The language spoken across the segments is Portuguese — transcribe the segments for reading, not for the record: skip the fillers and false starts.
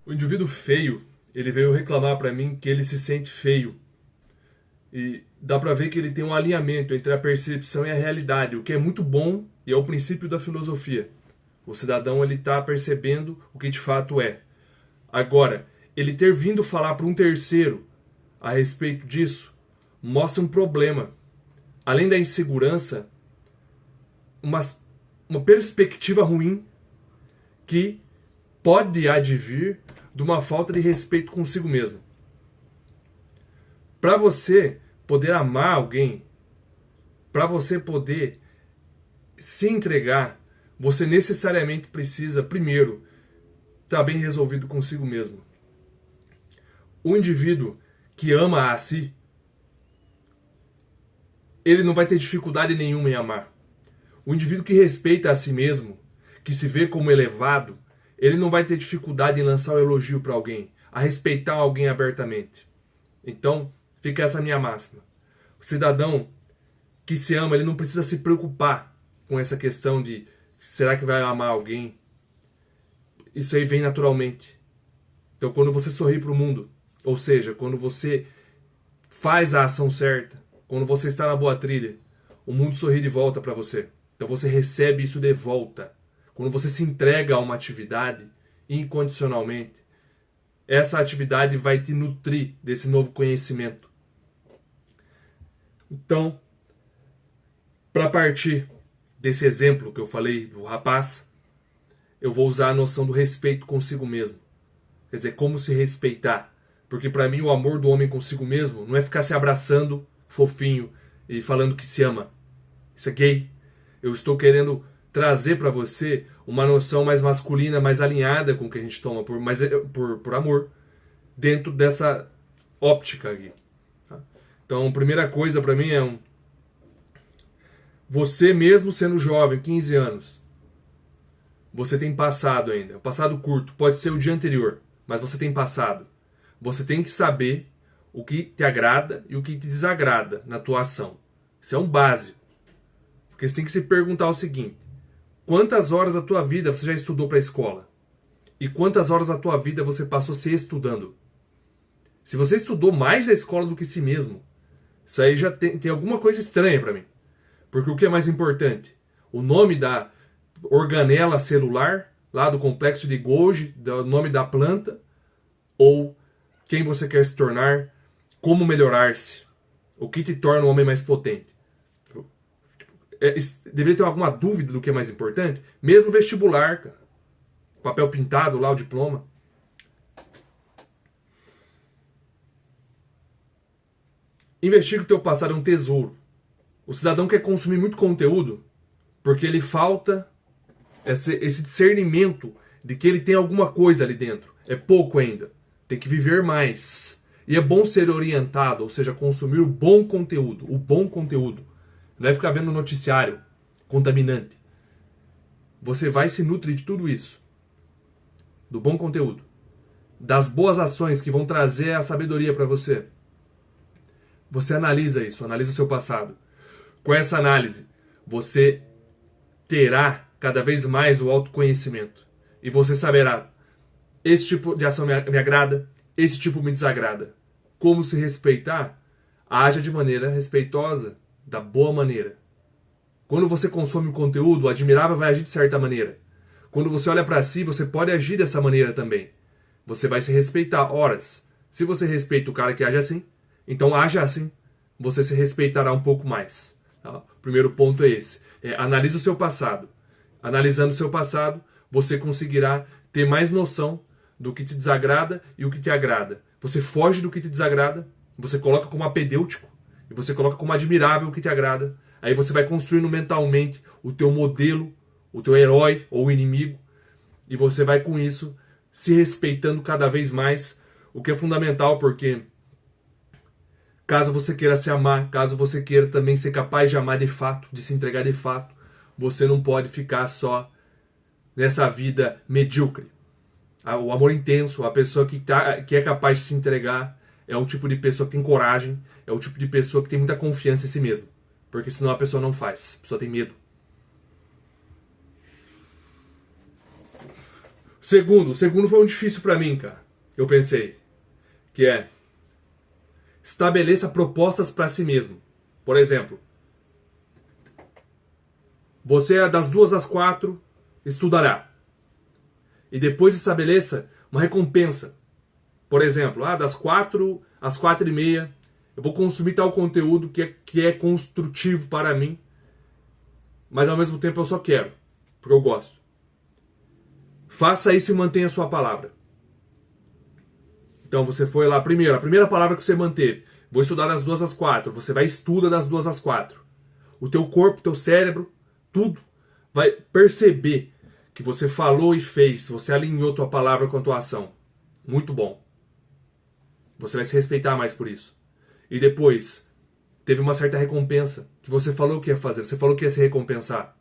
O indivíduo feio, ele veio reclamar para mim que ele se sente feio. E dá para ver que ele tem um alinhamento entre a percepção e a realidade, o que é muito bom e é o princípio da filosofia. O cidadão ele está percebendo o que de fato é. Agora, ele ter vindo falar para um terceiro a respeito disso mostra um problema. Além da insegurança, uma perspectiva ruim que pode advir de uma falta de respeito consigo mesmo. Para você poder amar alguém, para você poder se entregar, você necessariamente precisa, primeiro, estar bem resolvido consigo mesmo. O indivíduo que ama a si, ele não vai ter dificuldade nenhuma em amar. O indivíduo que respeita a si mesmo, que se vê como elevado, ele não vai ter dificuldade em lançar um elogio para alguém, a respeitar alguém abertamente. Então, fica essa minha máxima. O cidadão que se ama, ele não precisa se preocupar com essa questão de será que vai amar alguém? Isso aí vem naturalmente. Então, quando você sorri para o mundo, ou seja, quando você faz a ação certa, quando você está na boa trilha, o mundo sorri de volta para você. Então você recebe isso de volta. Quando você se entrega a uma atividade incondicionalmente, essa atividade vai te nutrir desse novo conhecimento. Então, para partir desse exemplo que eu falei do rapaz, eu vou usar a noção do respeito consigo mesmo. Quer dizer, como se respeitar. Porque para mim o amor do homem consigo mesmo não é ficar se abraçando fofinho e falando que se ama. Isso é gay. Eu estou querendo trazer para você uma noção mais masculina, mais alinhada com o que a gente toma por amor, dentro dessa óptica aqui. Tá? Então, a primeira coisa para mim é você mesmo sendo jovem, 15 anos, você tem passado ainda, um passado curto, pode ser o dia anterior, mas você tem passado. Você tem que saber o que te agrada e o que te desagrada na tua ação. Isso é um básico. Porque você tem que se perguntar o seguinte: quantas horas da tua vida você já estudou para a escola? E quantas horas da tua vida você passou se estudando? Se você estudou mais a escola do que si mesmo, isso aí já tem alguma coisa estranha para mim. Porque o que é mais importante? O nome da organela celular, lá do complexo de Golgi, o nome da planta, ou quem você quer se tornar, como melhorar-se, o que te torna um homem mais potente. Deveria ter alguma dúvida do que é mais importante? Mesmo vestibular, cara. Papel pintado lá, o diploma. Investiga o teu passado, é um tesouro. O cidadão quer consumir muito conteúdo porque ele falta esse discernimento de que ele tem alguma coisa ali dentro. É pouco ainda. Tem que viver mais. E é bom ser orientado, ou seja, consumir o bom conteúdo. O bom conteúdo. Não vai ficar vendo noticiário contaminante. Você vai se nutrir de tudo isso. Do bom conteúdo. Das boas ações que vão trazer a sabedoria para você. Você analisa isso, analisa o seu passado. Com essa análise, você terá cada vez mais o autoconhecimento. E você saberá: esse tipo de ação me agrada, esse tipo me desagrada. Como se respeitar? Haja de maneira respeitosa, da boa maneira. Quando você consome o conteúdo, o admirável vai agir de certa maneira. Quando você olha para si, você pode agir dessa maneira também. Você vai se respeitar. Horas, se você respeita o cara que age assim, então haja assim. Você se respeitará um pouco mais. Tá? O primeiro ponto é esse. Analise o seu passado. Analisando o seu passado, você conseguirá ter mais noção do que te desagrada e o que te agrada. Você foge do que te desagrada, você coloca como apedêutico, e você coloca como admirável o que te agrada. Aí você vai construindo mentalmente o teu modelo, o teu herói ou inimigo, e você vai com isso se respeitando cada vez mais, o que é fundamental, porque caso você queira se amar, caso você queira também ser capaz de amar de fato, de se entregar de fato, você não pode ficar só nessa vida medíocre. O amor intenso, a pessoa que é capaz de se entregar, é o tipo de pessoa que tem coragem, é o tipo de pessoa que tem muita confiança em si mesmo. Porque senão a pessoa não faz, a pessoa tem medo. O segundo foi um difícil para mim, cara. Eu pensei, que é estabeleça propostas para si mesmo. Por exemplo, você é das 2 às 4 estudará. E depois estabeleça uma recompensa. Por exemplo, das 4 às 4:30 eu vou consumir tal conteúdo que é construtivo para mim, mas ao mesmo tempo eu só quero, porque eu gosto. Faça isso e mantenha a sua palavra. Então você foi lá, a primeira palavra que você manteve. Vou estudar das 2 às 4. Você vai e estuda das 2 às 4. O teu corpo, teu cérebro, tudo vai perceber que você falou e fez. Você alinhou tua palavra com a tua ação. Muito bom. Você vai se respeitar mais por isso. E depois, teve uma certa recompensa que você falou que ia fazer. Você falou que ia se recompensar.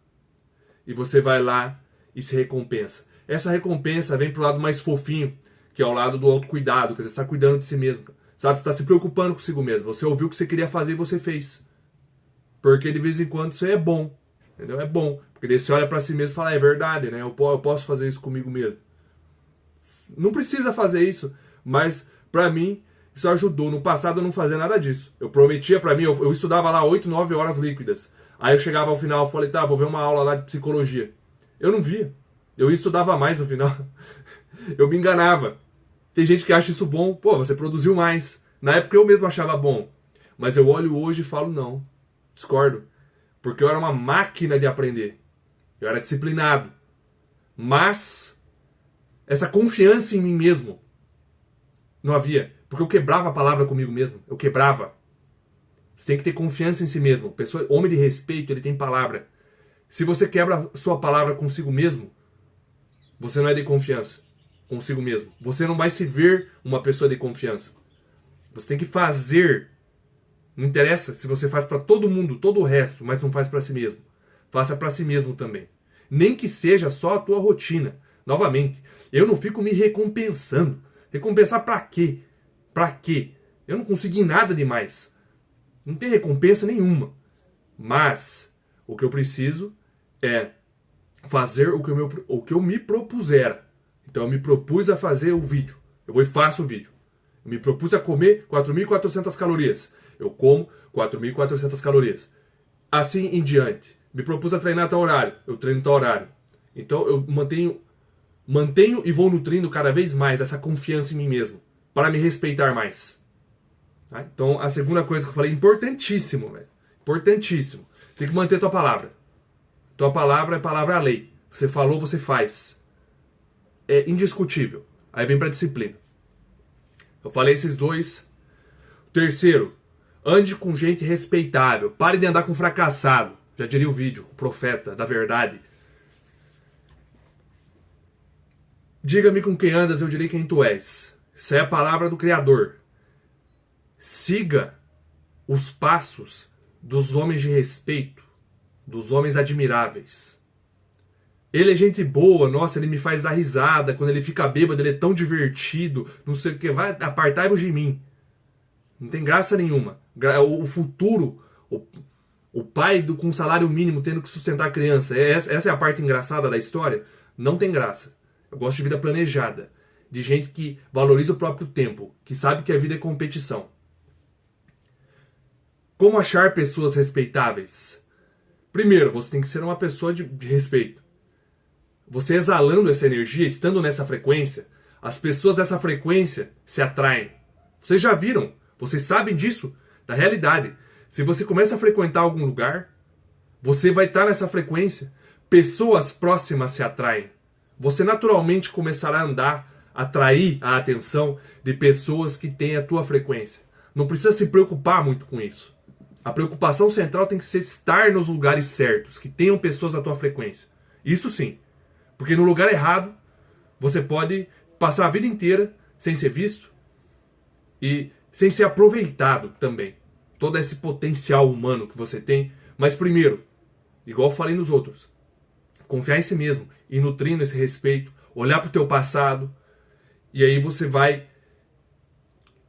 E você vai lá e se recompensa. Essa recompensa vem pro lado mais fofinho, que é o lado do autocuidado, que você está cuidando de si mesmo. Sabe, você está se preocupando consigo mesmo. Você ouviu o que você queria fazer e você fez. Porque de vez em quando isso aí é bom. Entendeu? É bom. Porque daí você olha para si mesmo e fala, é verdade, né? Eu posso fazer isso comigo mesmo. Não precisa fazer isso, mas para mim isso ajudou. No passado eu não fazia nada disso. Eu prometia para mim, eu estudava lá 8, 9 horas líquidas. Aí eu chegava ao final e falei, tá, vou ver uma aula lá de psicologia. Eu não via. Eu estudava mais no final. Eu me enganava. Tem gente que acha isso bom. Pô, você produziu mais. Na época eu mesmo achava bom. Mas eu olho hoje e falo, não. Discordo. Porque eu era uma máquina de aprender. Eu era disciplinado. Mas essa confiança em mim mesmo não havia. Porque eu quebrava a palavra comigo mesmo. Eu quebrava. Você tem que ter confiança em si mesmo. Pessoa, homem de respeito, ele tem palavra. Se você quebra a sua palavra consigo mesmo, você não é de confiança consigo mesmo. Você não vai se ver uma pessoa de confiança. Você tem que fazer. Não interessa se você faz para todo mundo, todo o resto, mas não faz para si mesmo. Faça para si mesmo também. Nem que seja só a tua rotina. Novamente, eu não fico me recompensando. Recompensar para quê? Para quê? Eu não consegui nada demais. Não tem recompensa nenhuma. Mas o que eu preciso é fazer o que eu me propuser. Então eu me propus a fazer o vídeo. Eu vou e faço o vídeo. Eu me propus a comer 4.400 calorias. Eu como 4.400 calorias. Assim em diante. Me propus a treinar tal horário. Eu treino tal horário. Então eu mantenho e vou nutrindo cada vez mais essa confiança em mim mesmo. Para me respeitar mais. Tá? Então a segunda coisa que eu falei, importantíssimo, velho. Importantíssimo. Tem que manter tua palavra. Tua palavra é palavra à lei. Você falou, você faz. É indiscutível. Aí vem pra disciplina. Eu falei esses dois. Terceiro, ande com gente respeitável. Pare de andar com fracassado. Já diria o vídeo, o profeta da verdade. Diga-me com quem andas, eu direi quem tu és. Isso é a palavra do Criador. Siga os passos dos homens de respeito, dos homens admiráveis. Ele é gente boa, nossa, ele me faz dar risada, quando ele fica bêbado, ele é tão divertido, não sei o que, vai, apartai-vos de mim. Não tem graça nenhuma. O futuro, o pai com salário mínimo tendo que sustentar a criança, essa é a parte engraçada da história? Não tem graça. Eu gosto de vida planejada, de gente que valoriza o próprio tempo, que sabe que a vida é competição. Como achar pessoas respeitáveis? Primeiro, você tem que ser uma pessoa de respeito. Você exalando essa energia, estando nessa frequência, as pessoas dessa frequência se atraem. Vocês já viram, vocês sabem disso, da realidade. Se você começa a frequentar algum lugar, você vai estar nessa frequência. Pessoas próximas se atraem. Você naturalmente começará a andar, atrair a atenção de pessoas que têm a tua frequência. Não precisa se preocupar muito com isso. A preocupação central tem que ser estar nos lugares certos, que tenham pessoas da tua frequência. Isso sim. Porque no lugar errado, você pode passar a vida inteira sem ser visto e sem ser aproveitado também. Todo esse potencial humano que você tem. Mas primeiro, igual eu falei nos outros, confiar em si mesmo e nutrindo esse respeito, olhar para o teu passado, e aí você vai,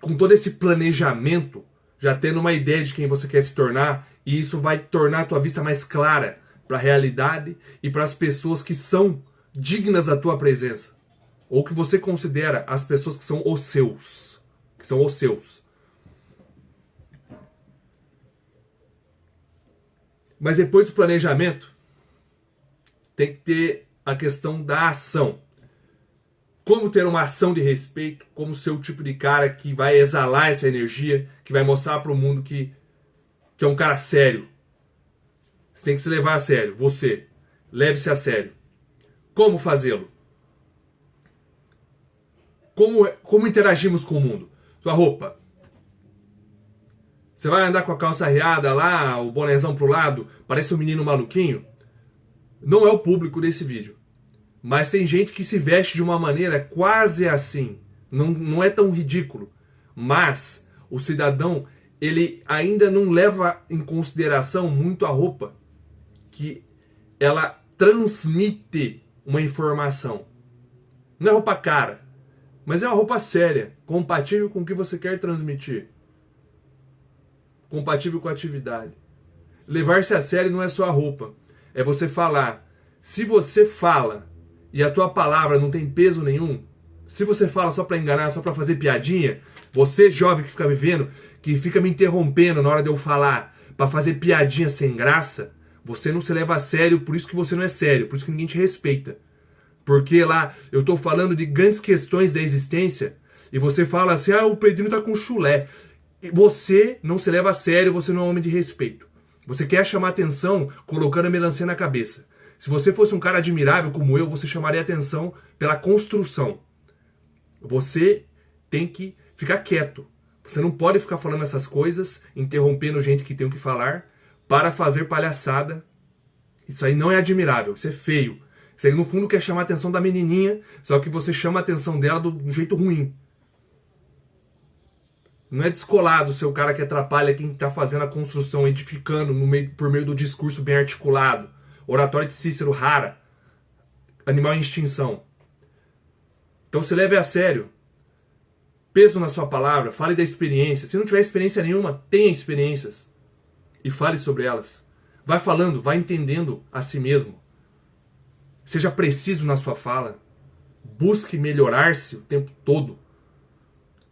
com todo esse planejamento, já tendo uma ideia de quem você quer se tornar, e isso vai tornar a tua vista mais clara para a realidade e para as pessoas que são dignas da tua presença. ou que você considera as pessoas que são os seus. Que são os seus. Mas depois do planejamento, tem que ter a questão da ação. Como ter uma ação de respeito, como ser o tipo de cara que vai exalar essa energia, que vai mostrar para o mundo que é um cara sério. Você tem que se levar a sério. Você, leve-se a sério. Como fazê-lo? Como interagimos com o mundo? Tua roupa. Você vai andar com a calça arreada lá, o bonézão pro lado, parece um menino maluquinho? Não é o público desse vídeo. Mas tem gente que se veste de uma maneira quase assim. Não é tão ridículo. Mas o cidadão, ele ainda não leva em consideração muito a roupa. Que ela transmite uma informação. Não é roupa cara, mas é uma roupa séria, compatível com o que você quer transmitir. Compatível com a atividade. Levar-se a sério não é só a roupa. É você falar. Se você fala e a tua palavra não tem peso nenhum, se você fala só para enganar, só para fazer piadinha, você jovem que fica me vendo, que fica me interrompendo na hora de eu falar, para fazer piadinha sem graça, você não se leva a sério, por isso que você não é sério, por isso que ninguém te respeita. Porque lá eu tô falando de grandes questões da existência e você fala assim, o Pedrinho tá com chulé. E você não se leva a sério, você não é um homem de respeito. Você quer chamar atenção colocando a melancia na cabeça. Se você fosse um cara admirável como eu, você chamaria atenção pela construção. Você tem que ficar quieto. Você não pode ficar falando essas coisas, interrompendo gente que tem o que falar, para fazer palhaçada. Isso aí não é admirável, isso é feio. Isso aí no fundo quer chamar a atenção da menininha, só que você chama a atenção dela do jeito ruim. Não é descolado ser o cara que atrapalha quem está fazendo a construção, edificando por meio do discurso bem articulado. Oratória de Cícero rara. Animal em extinção. Então se leve a sério. Peso na sua palavra, fale da experiência. Se não tiver experiência nenhuma, tenha experiências. E fale sobre elas. Vai falando, vai entendendo a si mesmo. Seja preciso na sua fala. Busque melhorar-se o tempo todo.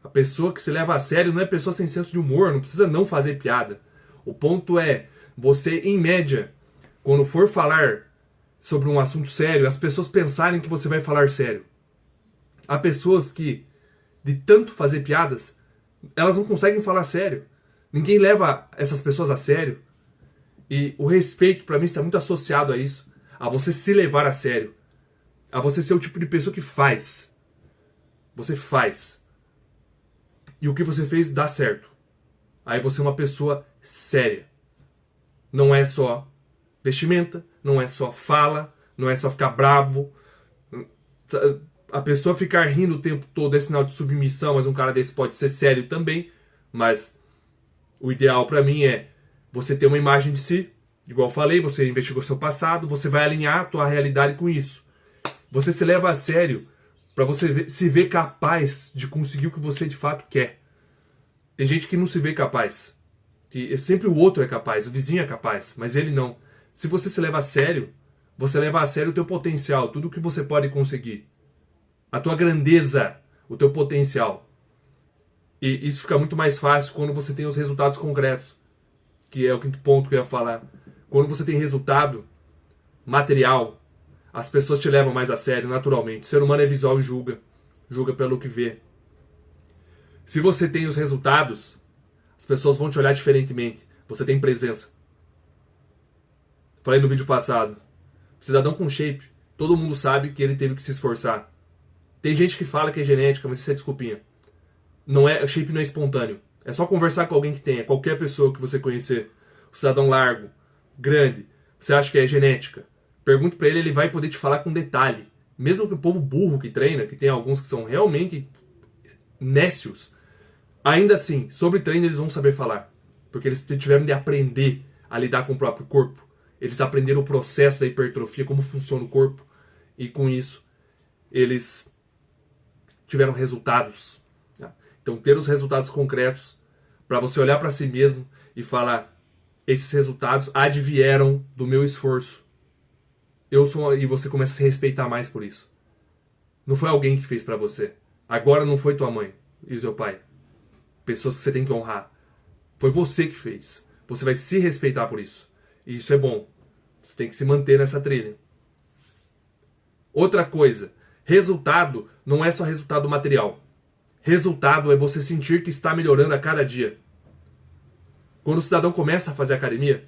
A pessoa que se leva a sério não é pessoa sem senso de humor, não precisa não fazer piada. O ponto é, você, em média, quando for falar sobre um assunto sério, as pessoas pensarem que você vai falar sério. Há pessoas que, de tanto fazer piadas, elas não conseguem falar sério. Ninguém leva essas pessoas a sério. E o respeito, para mim, está muito associado a isso. A você se levar a sério. A você ser o tipo de pessoa que faz. Você faz. E o que você fez dá certo. Aí você é uma pessoa séria. Não é só vestimenta, não é só fala, não é só ficar bravo. A pessoa ficar rindo o tempo todo é sinal de submissão, mas um cara desse pode ser sério também. Mas o ideal pra mim é você ter uma imagem de si. Igual eu falei, você investigou seu passado, você vai alinhar a tua realidade com isso. Você se leva a sério para você se ver capaz de conseguir o que você de fato quer. Tem gente que não se vê capaz. Que sempre o outro é capaz, o vizinho é capaz, mas ele não. Se você se leva a sério, você leva a sério o teu potencial, tudo o que você pode conseguir. A tua grandeza, o teu potencial. E isso fica muito mais fácil quando você tem os resultados concretos. Que é o quinto ponto que eu ia falar. Quando você tem resultado material, as pessoas te levam mais a sério, naturalmente. O ser humano é visual e julga. Julga pelo que vê. Se você tem os resultados, as pessoas vão te olhar diferentemente. Você tem presença. Falei no vídeo passado. Cidadão com shape, todo mundo sabe que ele teve que se esforçar. Tem gente que fala que é genética, mas isso é desculpinha. O shape não é espontâneo. É só conversar com alguém que tenha, qualquer pessoa que você conhecer. O cidadão largo, grande, você acha que é genética? Pergunte pra ele, ele vai poder te falar com detalhe. Mesmo que o povo burro que treina, que tem alguns que são realmente nécios, ainda assim, sobre treino eles vão saber falar. Porque eles tiveram de aprender a lidar com o próprio corpo. Eles aprenderam o processo da hipertrofia, como funciona o corpo. E com isso, eles tiveram resultados. Então, ter os resultados concretos para você olhar para si mesmo e falar: esses resultados advieram do meu esforço. E você começa a se respeitar mais por isso. Não foi alguém que fez pra você. Agora não foi tua mãe e seu pai. Pessoas que você tem que honrar. Foi você que fez. Você vai se respeitar por isso. E isso é bom. Você tem que se manter nessa trilha. Outra coisa. Resultado não é só resultado material. Resultado é você sentir que está melhorando a cada dia. Quando o cidadão começa a fazer academia,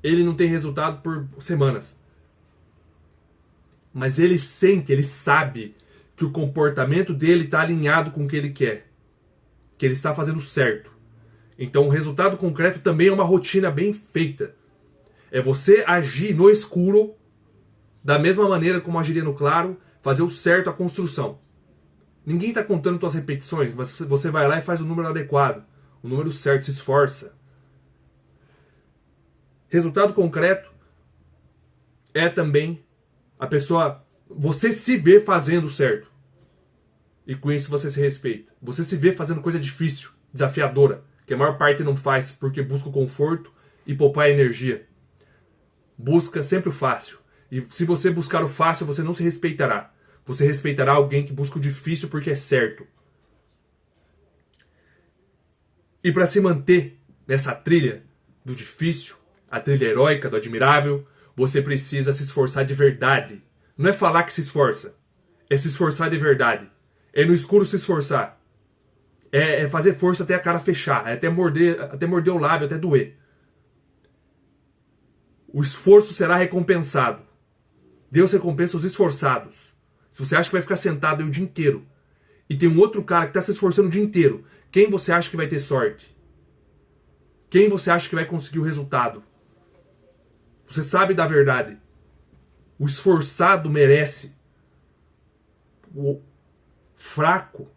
ele não tem resultado por semanas. Mas ele sente, ele sabe que o comportamento dele está alinhado com o que ele quer. Que ele está fazendo certo. Então o resultado concreto também é uma rotina bem feita. É você agir no escuro da mesma maneira como agiria no claro, fazer o certo a construção. Ninguém está contando suas repetições, mas você vai lá e faz o número adequado. O número certo, se esforça. Resultado concreto é também a pessoa, você se vê fazendo certo. E com isso você se respeita. Você se vê fazendo coisa difícil, desafiadora, que a maior parte não faz porque busca o conforto e poupar energia. Busca sempre o fácil. E se você buscar o fácil, você não se respeitará. Você respeitará alguém que busca o difícil porque é certo. E para se manter nessa trilha do difícil, a trilha heróica, do admirável, você precisa se esforçar de verdade. Não é falar que se esforça, é se esforçar de verdade. É no escuro se esforçar. É fazer força até a cara fechar, é até morder o lábio, até doer. O esforço será recompensado. Deus recompensa os esforçados. Se você acha que vai ficar sentado aí o dia inteiro e tem um outro cara que está se esforçando o dia inteiro, quem você acha que vai ter sorte? Quem você acha que vai conseguir o resultado? Você sabe da verdade. O esforçado merece. O fraco,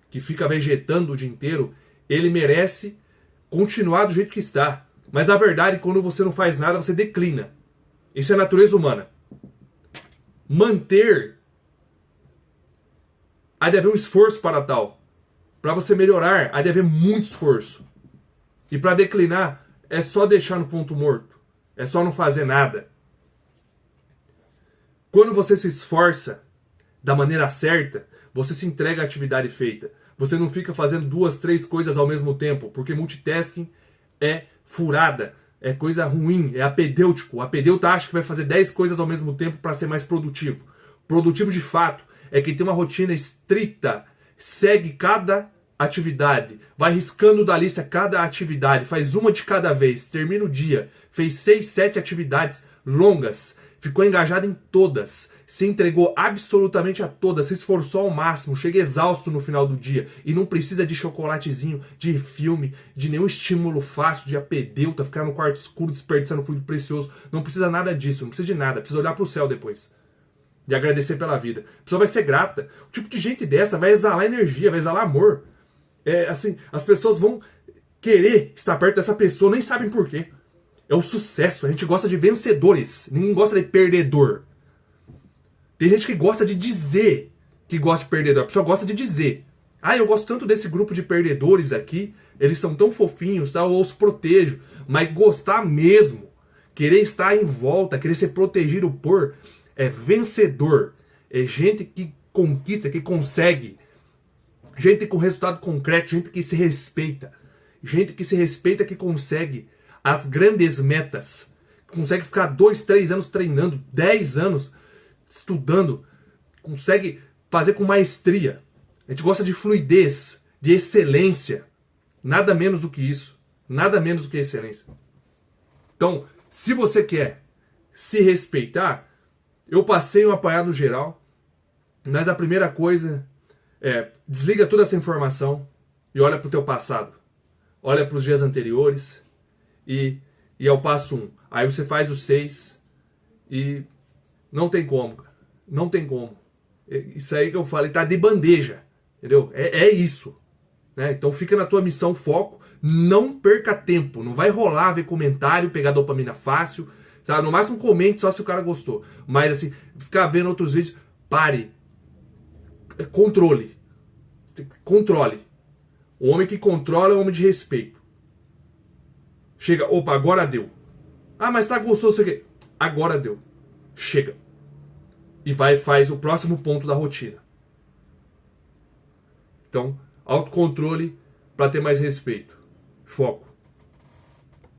que fica vegetando o dia inteiro, ele merece continuar do jeito que está. Mas a verdade, quando você não faz nada, você declina. Isso é a natureza humana. Manter, há de haver um esforço para tal. Para você melhorar, há de haver muito esforço. E para declinar, é só deixar no ponto morto. É só não fazer nada. Quando você se esforça da maneira certa, você se entrega à atividade feita. Você não fica fazendo 2, 3 coisas ao mesmo tempo, porque multitasking é furada, é coisa ruim, é apedêutico. O apedeuta acha que vai fazer 10 coisas ao mesmo tempo para ser mais produtivo. Produtivo de fato é quem tem uma rotina estrita, segue cada atividade, vai riscando da lista cada atividade, faz uma de cada vez, termina o dia, fez 6, 7 atividades longas, ficou engajado em todas, se entregou absolutamente a todas, se esforçou ao máximo, chega exausto no final do dia e não precisa de chocolatezinho, de filme, de nenhum estímulo fácil, de apedeuta, ficar no quarto escuro desperdiçando fluido precioso. Não precisa nada disso, não precisa de nada, precisa olhar para o céu depois e agradecer pela vida. A pessoa vai ser grata. O tipo de gente dessa vai exalar energia, vai exalar amor. Assim, as pessoas vão querer estar perto dessa pessoa, nem sabem por quê. É o sucesso. A gente gosta de vencedores. Ninguém gosta de perdedor. Tem gente que gosta de dizer que gosta de perdedor. A pessoa gosta de dizer. Ah, eu gosto tanto desse grupo de perdedores aqui. Eles são tão fofinhos, tá? Eu os protejo. Mas gostar mesmo, querer estar em volta, querer ser protegido por, é vencedor. É gente que conquista, que consegue. Gente com resultado concreto, gente que se respeita. Gente que se respeita, que consegue as grandes metas. Consegue ficar 2, 3 anos treinando, 10 anos estudando. Consegue fazer com maestria. A gente gosta de fluidez, de excelência. Nada menos do que isso. Nada menos do que excelência. Então, se você quer se respeitar, eu passei um apanhado geral, mas a primeira coisa é desliga toda essa informação e olha para o teu passado. Olha para os dias anteriores e é o passo 1. Aí você faz o 6 e não tem como, cara. Não tem como. Isso aí que eu falei tá de bandeja, entendeu? É isso. Né? Então fica na tua missão, foco. Não perca tempo. Não vai rolar ver comentário, pegar dopamina fácil. Tá? No máximo comente só se o cara gostou. Mas assim, ficar vendo outros vídeos, pare. Controle. Controle. O homem que controla é um homem de respeito. Chega, opa, agora deu. Ah, mas tá gostoso isso aqui. Agora deu. Chega. E vai faz o próximo ponto da rotina. Então, autocontrole para ter mais respeito. Foco.